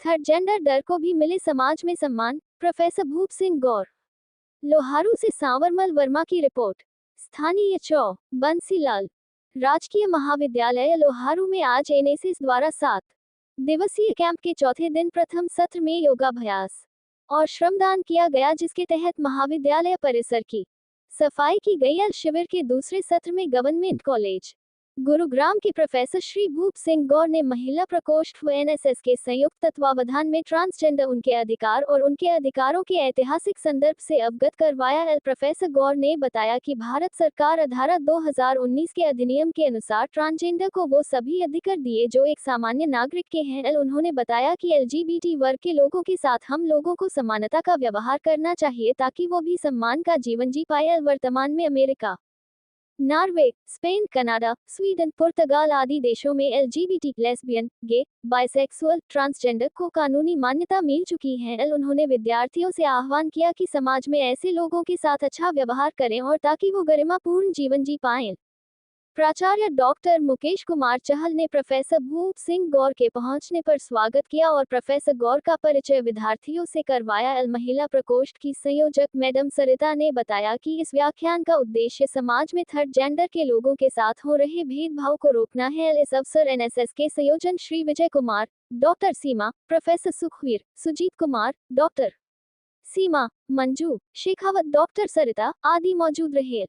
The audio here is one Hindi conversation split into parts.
थर्ड जेंडर दर को भी मिले समाज में सम्मान, प्रोफेसर भूप सिंह गौर। लोहारू से सांवरमल वर्मा की रिपोर्ट। स्थानीय चौ बंसीलाल। राजकीय महाविद्यालय लोहारू में आज एनएसएस द्वारा 7 दिवसीय कैंप के चौथे दिन प्रथम सत्र में योगाभ्यास और श्रमदान किया गया, जिसके तहत महाविद्यालय परिसर की सफाई की गई। शिविर के दूसरे सत्र में गवर्नमेंट कॉलेज गुरुग्राम के प्रोफेसर श्री भूप सिंह गौर ने महिला प्रकोष्ठ व एनएसएस के संयुक्त तत्वावधान में ट्रांसजेंडर उनके अधिकार और उनके अधिकारों के ऐतिहासिक संदर्भ से अवगत करवाया। प्रोफेसर गौर ने बताया कि भारत सरकार धारा 2019 के अधिनियम के अनुसार ट्रांसजेंडर को वो सभी अधिकार दिए जो एक सामान्य नागरिक के हैं। उन्होंने बताया कि एलजीबीटी वर्ग के लोगों के साथ हम लोगों को समानता का व्यवहार करना चाहिए ताकि वो भी सम्मान का जीवन जी पाए। वर्तमान में America, Norway, Spain, Canada, Sweden, पुर्तगाल आदि देशों में LGBT, lesbian, gay, bisexual, transgender को कानूनी मान्यता मिल चुकी है। उन्होंने विद्यार्थियों से आह्वान किया कि समाज में ऐसे लोगों के साथ अच्छा व्यवहार करें और ताकि वो गरिमापूर्ण जीवन जी पाएं। प्राचार्य डॉक्टर मुकेश कुमार चहल ने प्रोफेसर भूप सिंह गौर के पहुंचने पर स्वागत किया और प्रोफेसर गौर का परिचय विद्यार्थियों से करवाया। महिला प्रकोष्ठ की संयोजक मैडम सरिता ने बताया कि इस व्याख्यान का उद्देश्य समाज में थर्ड जेंडर के लोगों के साथ हो रहे भेदभाव को रोकना है। इस अवसर एनएसएस के संयोजन श्री विजय कुमार, डॉक्टर सीमा, प्रोफेसर सुखवीर, सुजीत कुमार, डॉक्टर सीमा, मंजू शेखावत, डॉक्टर सरिता आदि मौजूद रहे।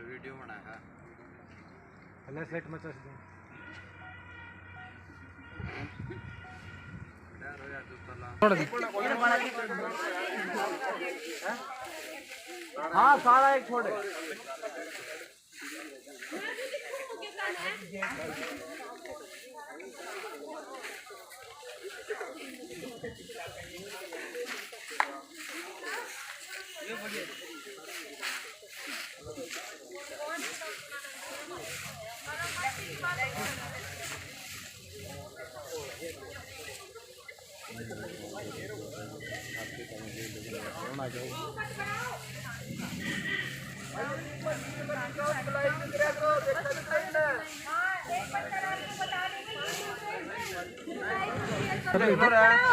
वीडियो बनाया फ्लैश लाइट मचा दो। हाँ सारा एक छोड़े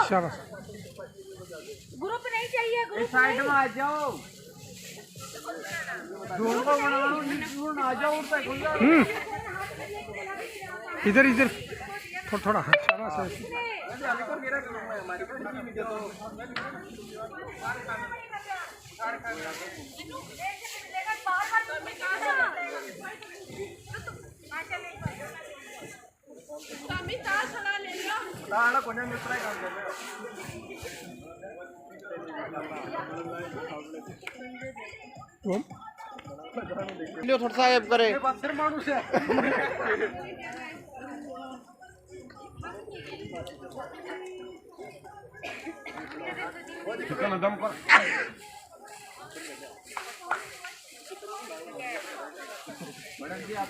शाबाश। ग्रुप नहीं चाहिए, ग्रुप साइड में आ जाओ, दोनों को बना आ जाओ। इधर इधर थोड़ा शाबाश। थोड़ा सा ऐप करे दम कर। मैडम जी आप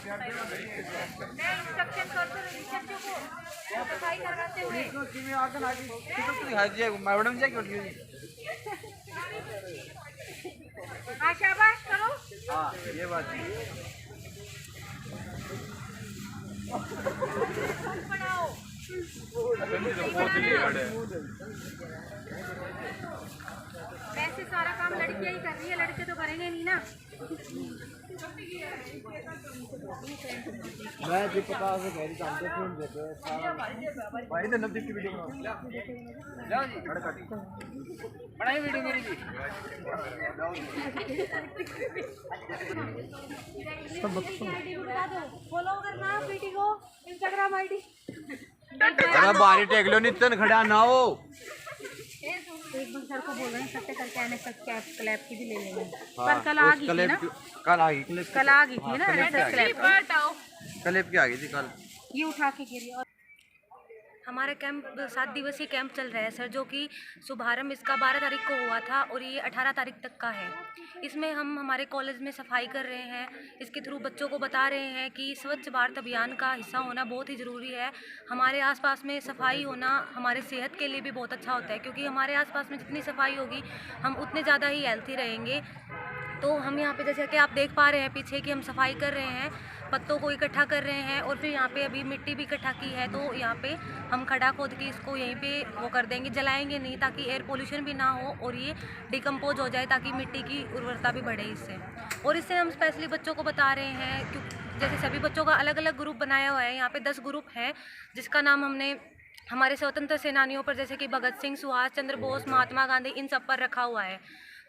मैडम जी क्यों शाबाश करो। हाँ ये बात वैसे सारा काम लड़कियां ही कर रही है, लड़के तो करेंगे नहीं ना। मैं जी पता से मेरी काम से फोन देते हैं सारा भाई ने नब्बे की वीडियो जाओ जी बनाई वीडियो मेरी भी फॉलो करना पीटी को इंस्टाग्राम आईडी। अरे बारी टेक लो नितन खड़ा ना हो। एक बार सर को बोल रहे हैं सबसे करके एनएसएस कैप क्लैप की भी ले लेंगे। पर कल आ गई थी ना, कल आ गई कल आ गई थी ना एनएसएस क्लैप। क्लिप की आ गई थी कल। ये उठा के गिरी और हमारा कैंप 7 दिवसीय कैंप चल रहा है सर, जो कि शुभारंभ इसका 12 तारीख को हुआ था और ये 18 तारीख तक का है। इसमें हम हमारे कॉलेज में सफाई कर रहे हैं, इसके थ्रू बच्चों को बता रहे हैं कि स्वच्छ भारत अभियान का हिस्सा होना बहुत ही ज़रूरी है। हमारे आसपास में सफाई होना हमारे सेहत के लिए भी बहुत अच्छा होता है, क्योंकि हमारे आसपास में जितनी सफाई होगी हम उतने ज़्यादा ही हेल्थी रहेंगे। तो हम यहाँ पे जैसे कि आप देख पा रहे हैं पीछे कि हम सफाई कर रहे हैं, पत्तों को इकट्ठा कर रहे हैं और फिर यहाँ पे अभी मिट्टी भी इकट्ठा की है, तो यहाँ पे हम खड़ा खोद के इसको यहीं पे वो कर देंगे, जलाएंगे नहीं, ताकि एयर पोल्यूशन भी ना हो और ये डिकम्पोज हो जाए, ताकि मिट्टी की उर्वरता भी बढ़े इससे। और इससे हम स्पेशली बच्चों को बता रहे हैं, क्योंकि जैसे सभी बच्चों का अलग अलग ग्रुप बनाया हुआ है, यहाँ पे 10 ग्रुप हैं, जिसका नाम हमने हमारे स्वतंत्र सेनानियों पर, जैसे कि भगत सिंह, सुभाष चंद्र बोस, महात्मा गांधी, इन सब पर रखा हुआ है।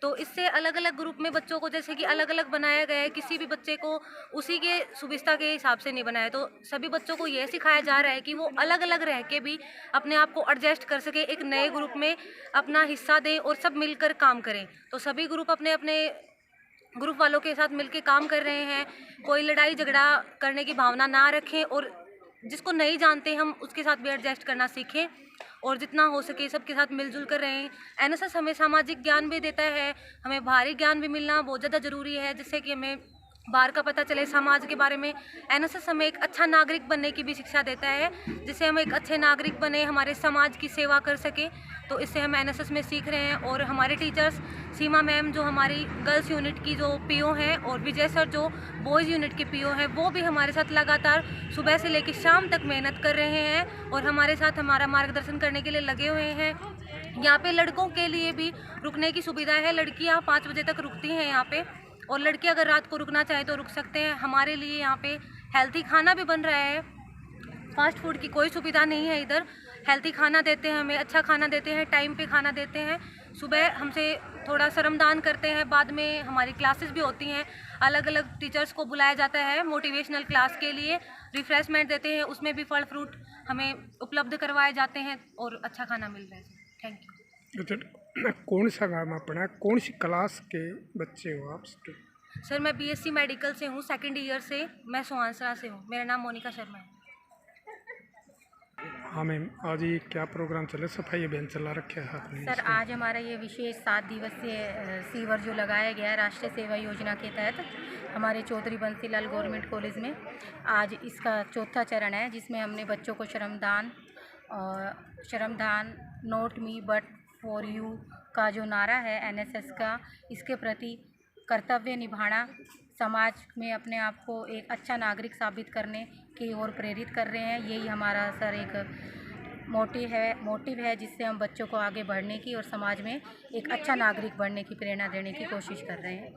तो इससे अलग अलग ग्रुप में बच्चों को जैसे कि अलग अलग बनाया गया है, किसी भी बच्चे को उसी के सुविधा के हिसाब से नहीं बनाया। तो सभी बच्चों को यह सिखाया जा रहा है कि वो अलग अलग रह के भी अपने आप को एडजस्ट कर सके, एक नए ग्रुप में अपना हिस्सा दें और सब मिलकर काम करें। तो सभी ग्रुप अपने अपने ग्रुप वालों के साथ मिलकर काम कर रहे हैं, कोई लड़ाई झगड़ा करने की भावना ना रखें और जिसको नहीं जानते हम उसके साथ भी एडजस्ट करना सीखें और जितना हो सके सबके साथ मिलजुल कर रहें। एनएसएस हमें सामाजिक ज्ञान भी देता है, हमें बाहरी ज्ञान भी मिलना बहुत ज़्यादा ज़रूरी है, जिससे कि हमें बाहर का पता चले समाज के बारे में। एनएसएस हमें एक अच्छा नागरिक बनने की भी शिक्षा देता है, जिससे हम एक अच्छे नागरिक बने, हमारे समाज की सेवा कर सके। तो इससे हम एनएसएस में सीख रहे हैं। और हमारे टीचर्स सीमा मैम जो हमारी गर्ल्स यूनिट की जो पीओ हैं और विजय सर जो बॉयज़ यूनिट के पीओ हैं, वो भी हमारे साथ लगातार सुबह से लेकर शाम तक मेहनत कर रहे हैं और हमारे साथ हमारा मार्गदर्शन करने के लिए लगे हुए हैं। यहाँ पे लड़कों के लिए भी रुकने की सुविधा है, लड़कियाँ 5 बजे तक रुकती हैं यहाँ पे, और लड़के अगर रात को रुकना चाहें तो रुक सकते हैं। हमारे लिए यहाँ पे हेल्थी खाना भी बन रहा है, फास्ट फूड की कोई सुविधा नहीं है इधर। हेल्थी खाना देते हैं, हमें अच्छा खाना देते हैं, टाइम पे खाना देते हैं। सुबह हमसे थोड़ा श्रमदान करते हैं, बाद में हमारी क्लासेस भी होती हैं, अलग अलग टीचर्स को बुलाया जाता है मोटिवेशनल क्लास के लिए, रिफ्रेशमेंट देते हैं, उसमें भी फल फ्रूट हमें उपलब्ध करवाए जाते हैं और अच्छा खाना मिल रहा है। Thank you. कौन सा नाम अपना, कौन सी क्लास के बच्चे हो आप? सर मैं बीएससी मेडिकल से हूँ, 2nd ईयर से, मैं सुहासरा से हूँ, मेरा नाम मोनिका शर्मा है। हाँ मैम, आज ये क्या प्रोग्राम चला, सफाई अभियान चला रखा है आपने? सर आज हमारा ये विशेष 7 दिवसीय सीवर जो लगाया गया है राष्ट्रीय सेवा योजना के तहत हमारे चौधरी बंसीलाल गवर्नमेंट कॉलेज में, आज इसका 4था चरण है, जिसमें हमने बच्चों को श्रमदान not me but for you का जो नारा है एनएसएस का, इसके प्रति कर्तव्य निभाना, समाज में अपने आप को एक अच्छा नागरिक साबित करने की ओर प्रेरित कर रहे हैं। यही हमारा सर एक मोटिव है जिससे हम बच्चों को आगे बढ़ने की और समाज में एक अच्छा नागरिक बनने की प्रेरणा देने की कोशिश कर रहे हैं।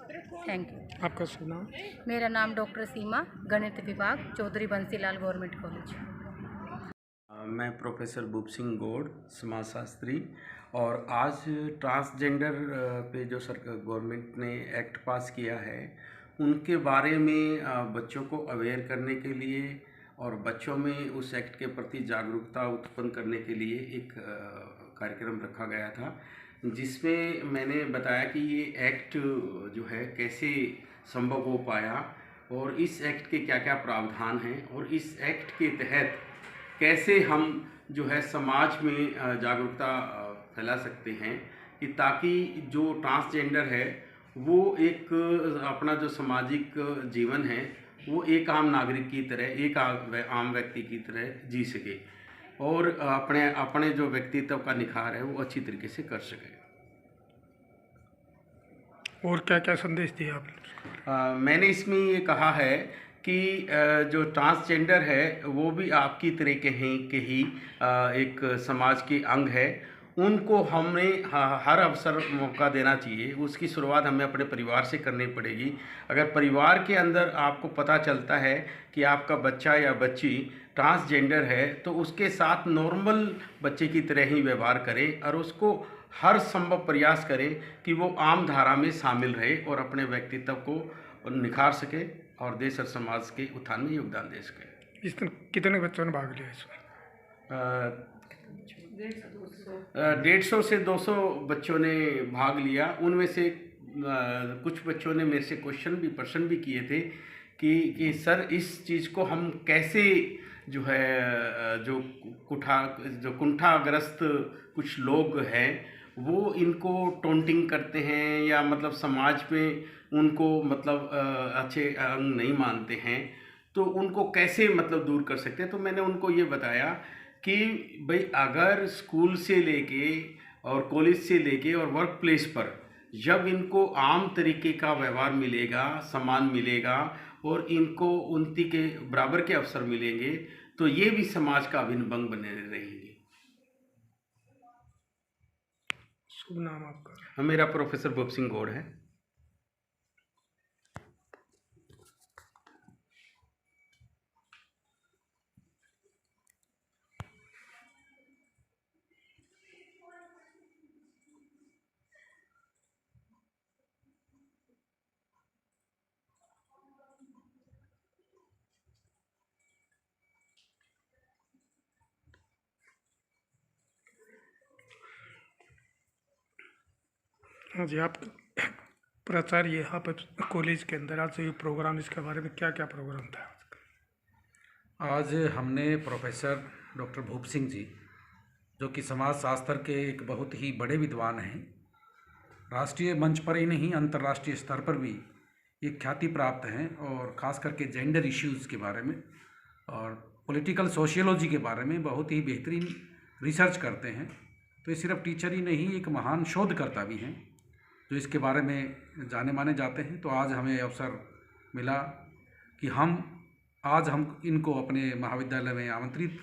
Thank you. आपका शुभ नाम? मेरा नाम डॉक्टर सीमा, गणित विभाग, चौधरी बंसीलाल गवर्नमेंट कॉलेज। मैं प्रोफेसर भूप सिंह गौड़, समाज शास्त्री, और आज ट्रांसजेंडर पे जो सरकार गवर्नमेंट ने एक्ट पास किया है उनके बारे में बच्चों को अवेयर करने के लिए और बच्चों में उस एक्ट के प्रति जागरूकता उत्पन्न करने के लिए एक कार्यक्रम रखा गया था, जिसमें मैंने बताया कि ये एक्ट जो है कैसे संभव हो पाया और इस एक्ट के क्या क्या प्रावधान हैं और इस एक्ट के तहत कैसे हम जो है समाज में जागरूकता फैला सकते हैं, कि ताकि जो ट्रांसजेंडर है वो एक अपना जो सामाजिक जीवन है वो एक आम नागरिक की तरह, एक आम व्यक्ति की तरह जी सके और अपने जो व्यक्तित्व का निखार है वो अच्छी तरीके से कर सके। और क्या क्या संदेश दिया आपने? मैंने इसमें ये कहा है कि जो ट्रांसजेंडर है वो भी आपकी तरह के ही एक समाज के अंग है, उनको हमें हर अवसर मौका देना चाहिए। उसकी शुरुआत हमें अपने परिवार से करनी पड़ेगी। अगर परिवार के अंदर आपको पता चलता है कि आपका बच्चा या बच्ची ट्रांसजेंडर है तो उसके साथ नॉर्मल बच्चे की तरह ही व्यवहार करें और उसको हर संभव प्रयास करें कि वो आम धारा में शामिल रहे और अपने व्यक्तित्व को निखार सके और देश और समाज के उत्थान में योगदान दे सके। इस दिन कितने बच्चों ने भाग लिया इसमें? 150 से 200 बच्चों ने भाग लिया। उनमें से कुछ बच्चों ने मेरे से प्रश्न भी किए थे कि सर इस चीज़ को हम कैसे जो है जो कुंठाग्रस्त कुछ लोग हैं वो इनको टोंटिंग करते हैं या मतलब समाज में उनको मतलब अच्छे अंग नहीं मानते हैं, तो उनको कैसे मतलब दूर कर सकते हैं। तो मैंने उनको ये बताया कि भाई अगर स्कूल से लेके और कॉलेज से लेके और वर्क प्लेस पर जब इनको आम तरीके का व्यवहार मिलेगा, सम्मान मिलेगा और इनको उन्नति के बराबर के अवसर मिलेंगे, तो ये भी समाज का अभिन्न अंग बने रहेंगे। शुभ नाम आपका? मेरा प्रोफेसर भूप सिंह गौड़ है। हाँ जी, आप प्राचार्य यहाँ पर कॉलेज के अंदर आज ये प्रोग्राम, इसके बारे में क्या क्या प्रोग्राम था? आज हमने प्रोफेसर डॉक्टर भूप सिंह जी, जो कि समाज शास्त्र के एक बहुत ही बड़े विद्वान हैं, राष्ट्रीय मंच पर ही नहीं अंतर्राष्ट्रीय स्तर पर भी एक ख्याति प्राप्त हैं, और ख़ास करके जेंडर इश्यूज़ के बारे में और पॉलिटिकल सोशियोलॉजी के बारे में बहुत ही बेहतरीन रिसर्च करते हैं। तो ये सिर्फ टीचर ही नहीं, एक महान शोधकर्ता भी हैं जो इसके बारे में जाने माने जाते हैं। तो आज हमें अवसर मिला कि आज हम इनको अपने महाविद्यालय में आमंत्रित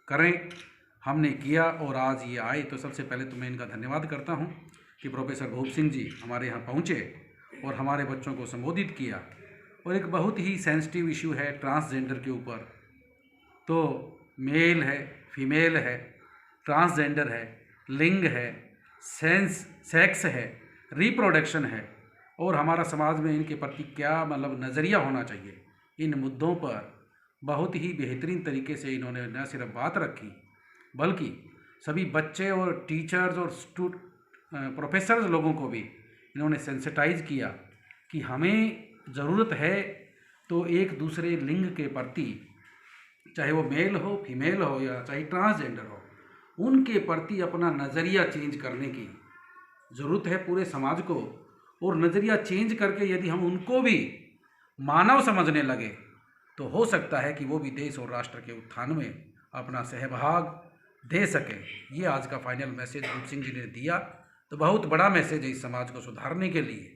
करें, हमने किया और आज ये आए। तो सबसे पहले तो मैं इनका धन्यवाद करता हूँ कि प्रोफेसर भूप सिंह जी हमारे यहाँ पहुँचे और हमारे बच्चों को संबोधित किया। और एक बहुत ही सेंसिटिव इशू है ट्रांसजेंडर के ऊपर। तो मेल है, फीमेल है, ट्रांसजेंडर है, लिंग है, सेक्स है, रिप्रोडक्शन है, और हमारा समाज में इनके प्रति क्या मतलब नज़रिया होना चाहिए, इन मुद्दों पर बहुत ही बेहतरीन तरीके से इन्होंने न सिर्फ बात रखी बल्कि सभी बच्चे और टीचर्स और प्रोफेसर्स लोगों को भी इन्होंने सेंसिटाइज किया कि हमें ज़रूरत है तो एक दूसरे लिंग के प्रति, चाहे वो मेल हो, फीमेल हो या चाहे ट्रांसजेंडर हो, उनके प्रति अपना नज़रिया चेंज करने की ज़रूरत है पूरे समाज को। और नज़रिया चेंज करके यदि हम उनको भी मानव समझने लगे तो हो सकता है कि वो भी देश और राष्ट्र के उत्थान में अपना सहभाग दे सके। ये आज का फाइनल मैसेज भूप सिंह जी ने दिया, तो बहुत बड़ा मैसेज है इस समाज को सुधारने के लिए।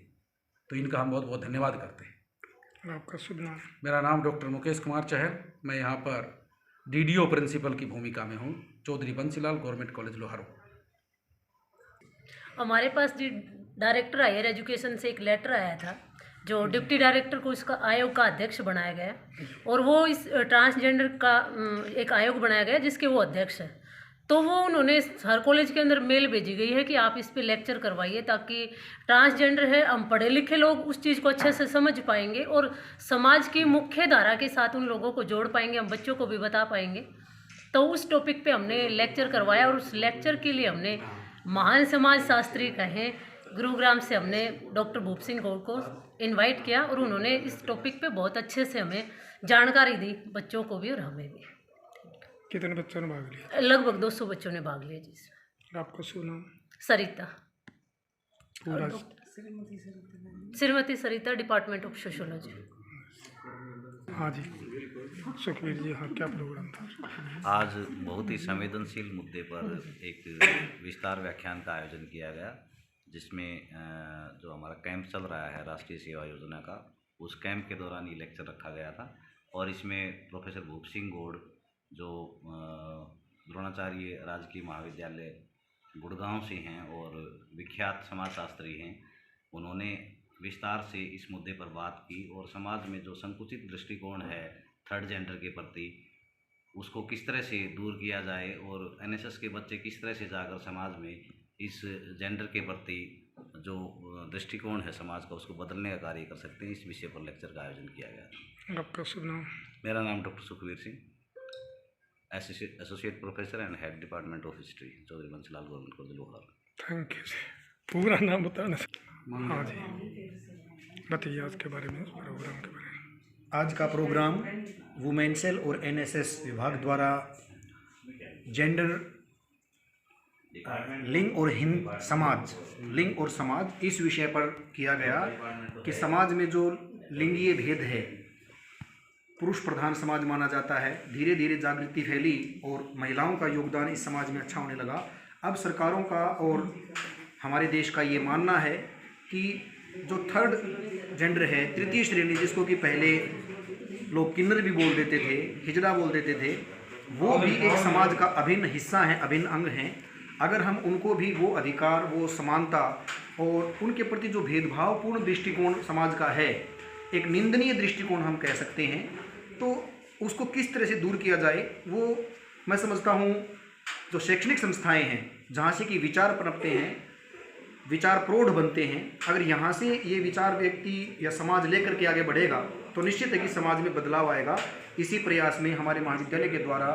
तो इनका हम बहुत बहुत धन्यवाद करते हैं। आपका शुभ नाम? मेरा नाम डॉक्टर मुकेश कुमार चहल, मैं यहाँ पर DDO प्रिंसिपल की भूमिका में हूँ, चौधरी बंसीलाल गवर्नमेंट कॉलेज लोहारू। हमारे पास डायरेक्टर हायर एजुकेशन से एक लेटर आया था, जो डिप्टी डायरेक्टर को इसका आयोग का अध्यक्ष बनाया गया, और वो इस ट्रांसजेंडर का एक आयोग बनाया गया जिसके वो अध्यक्ष हैं। तो वो उन्होंने हर कॉलेज के अंदर मेल भेजी गई है कि आप इस पे लेक्चर करवाइए, ताकि ट्रांसजेंडर है, हम पढ़े लिखे लोग उस चीज़ को अच्छे से समझ पाएंगे और समाज की मुख्य धारा के साथ उन लोगों को जोड़ पाएंगे, हम बच्चों को भी बता पाएंगे। तो उस टॉपिक पे हमने लेक्चर करवाया, और उस लेक्चर के लिए हमने महान समाज शास्त्री कहें गुरुग्राम से हमने डॉक्टर भूप सिंह गौड़ को इनवाइट किया, और उन्होंने इस टॉपिक पे बहुत अच्छे से हमें जानकारी दी, बच्चों को भी और हमें भी। कितने बच्चों ने भाग लिया? लगभग 200 बच्चों ने भाग लिया जी। आपका शुभ नाम? सरिता, पूरा? Shrimati Sarita, department of sociology. हाँ जी, सुखवीर जी, हाँ क्या प्रोग्राम था? आज बहुत ही संवेदनशील मुद्दे पर एक विस्तार व्याख्यान का आयोजन किया गया, जिसमें जो हमारा कैंप चल रहा है राष्ट्रीय सेवा योजना का, उस कैंप के दौरान ये लेक्चर रखा गया था। और इसमें प्रोफेसर भूप सिंह गौड़ जो द्रोणाचार्य राजकीय महाविद्यालय गुड़गांव से हैं और विख्यात समाजशास्त्री हैं, उन्होंने विस्तार से इस मुद्दे पर बात की और समाज में जो संकुचित दृष्टिकोण है थर्ड जेंडर के प्रति, उसको किस तरह से दूर किया जाए और NSS के बच्चे किस तरह से जाकर समाज में इस जेंडर के प्रति जो दृष्टिकोण है समाज का, उसको बदलने का कार्य कर सकते हैं। इस विषय पर लेक्चर का आयोजन किया गया। आपका शुभ नाम? मेरा नाम doctor Sukhvir Singh, associate professor and head department of history, Chaudhary Bansilal government college Loharu. Thank you ji. पूरा नाम बताना? हाँ जी, बताइए आज के बारे में, प्रोग्राम के बारे में। आज का प्रोग्राम वुमेन सेल और एनएसएस विभाग द्वारा जेंडर लिंग और समाज इस विषय पर किया गया कि समाज में जो लिंगीय भेद है, पुरुष प्रधान समाज माना जाता है, धीरे धीरे जागृति फैली और महिलाओं का योगदान इस समाज में अच्छा होने लगा। अब सरकारों का और हमारे देश का ये मानना है कि जो थर्ड जेंडर है, तृतीय श्रेणी, जिसको कि पहले लोग किन्नर भी बोल देते थे, हिजड़ा बोल देते थे, वो भी एक समाज का अभिन्न हिस्सा है, अभिन्न अंग हैं। अगर हम उनको भी वो अधिकार, वो समानता और उनके प्रति जो भेदभावपूर्ण दृष्टिकोण समाज का है, एक निंदनीय दृष्टिकोण हम कह सकते हैं, तो उसको किस तरह से दूर किया जाए, वो मैं समझता हूँ जो शैक्षणिक संस्थाएं हैं, जहाँ से कि विचार पनपते हैं, विचार प्रौढ़ बनते हैं, अगर यहाँ से ये विचार व्यक्ति या समाज लेकर के आगे बढ़ेगा तो निश्चित है कि समाज में बदलाव आएगा। इसी प्रयास में हमारे महाविद्यालय के द्वारा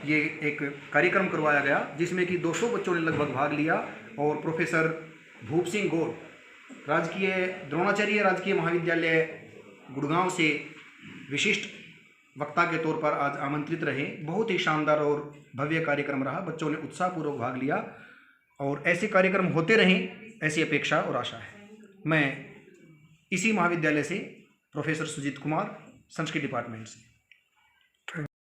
ये एक कार्यक्रम करवाया गया, जिसमें कि 200 बच्चों ने लगभग भाग लिया और प्रोफेसर भूप सिंह गौड़ राजकीय द्रोणाचार्य राजकीय महाविद्यालय गुड़गांव से विशिष्ट वक्ता के तौर पर आज आमंत्रित रहे। बहुत ही शानदार और भव्य कार्यक्रम रहा, बच्चों ने उत्साहपूर्वक भाग लिया और ऐसे कार्यक्रम होते रहें, ऐसी अपेक्षा और आशा है। मैं इसी महाविद्यालय से प्रोफेसर सुजीत कुमार, संस्कृत डिपार्टमेंट से।